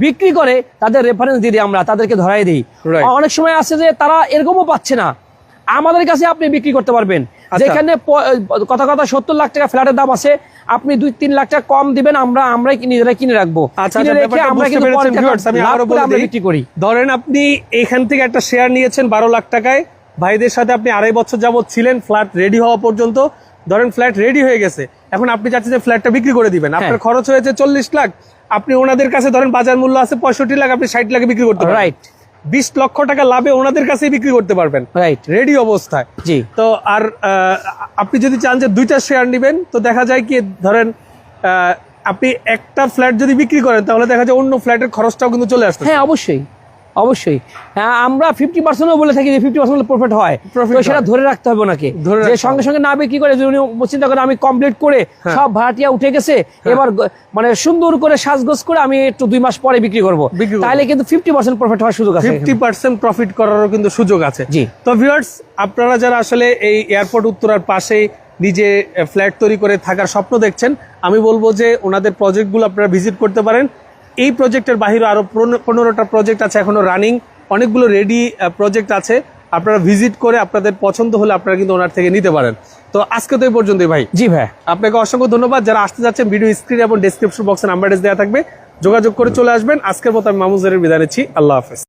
বিক্রি করে তাদের রেফারেন্স দিয়ে দিই, আমরা তাদেরকে ধরাই দিই। অনেক সময় আছে যে তারা এরকমও পাচ্ছে না, আমাদের কাছে আপনি বিক্রি করতে পারবেন। যেখানে কথা 70 লাখ টাকা ফ্ল্যাটের দাম আছে, আপনি 2-3 লাখ টাকা কম দিবেন, আমরাই নিজেরাই কিনে রাখবো। বিক্রি করি। ধরেন আপনি এখান থেকে একটা শেয়ার নিয়েছেন 12 লাখ টাকায়, ভাইদের সাথে আপনি 2.5 বছর যাবত ছিলেন ফ্ল্যাট রেডি হওয়া পর্যন্ত। ধরেন ফ্ল্যাট রেডি হয়ে গেছে, এখন আপনি চাচ্ছেন যে ফ্ল্যাটটা বিক্রি করে দিবেন, আপনার খরচ হয়েছে 40 লাখ, আপনি ওনাদের কাছে ধরেন বাজার মূল্য আছে 65 লাখ, আপনি 60 লাখে বিক্রি করতে পারবেন। রাইট, 20 লক্ষ টাকা লাভে ওনাদের কাছেই বিক্রি করতে পারবেন। রাইট, রেডি অবস্থায়। জি। তো আর আপনি যদি চান যে 2টা শেয়ার নেবেন, তো দেখা যায় কি ধরেন আপনি একটা ফ্ল্যাট যদি বিক্রি করেন, তাহলে দেখা যায় অন্য ফ্ল্যাটের খরচটাও কিন্তু চলে আসবে। হ্যাঁ, অবশ্যই অবশ্যই। হ্যাঁ, আমরা 50%ও বলে থাকি যে 50% প্রফিট হয়, তো সেটা ধরে রাখতে হবে ওনাকে, যে সঙ্গে সঙ্গে না বিক্রি করে যদি উনি চিন্তা করেন আমি কমপ্লিট করে সব ভাড়াটিয়া উঠে গেছে, এবার মানে সুন্দর করে সাজগোজ করে আমি একটু 2 মাস পরে বিক্রি করবো, তাহলে কিন্তু 50% প্রফিট হওয়ার সুযোগ আছে, 50% প্রফিট করারও কিন্তু সুযোগ আছে। জি। তো ভিউয়ার্স, আপনারা যারা আসলে এই এয়ারপোর্ট উত্তরার পাশেই নিজে ফ্ল্যাট তৈরি করে থাকার স্বপ্ন দেখছেন, আমি বলবো যে ওনাদের প্রজেক্টগুলো আপনারা ভিজিট করতে পারেন। এই প্রজেক্টের বাহিরে আরো 15টা প্রজেক্ট আছে এখনো রানিং, অনেকগুলো রেডি প্রজেক্ট আছে, আপনারা ভিজিট করে আপনাদের পছন্দ হলে আপনারা কিন্তু ওনার থেকে নিতে পারেন। তো আজকে তো এই পর্যন্তই ভাই। জি ভাই, আপনাকে অসংখ্য ধন্যবাদ। যারা আসতে যাচ্ছেন, ভিডিও স্ক্রিন এবং ডেসক্রিপশন বক্সে নাম্বার দেওয়া থাকবে, যোগাযোগ করে চলে আসবেন। আজকের মতো আমি মামুন জহির বিদায় নিচ্ছি। আল্লাহ হাফেজ।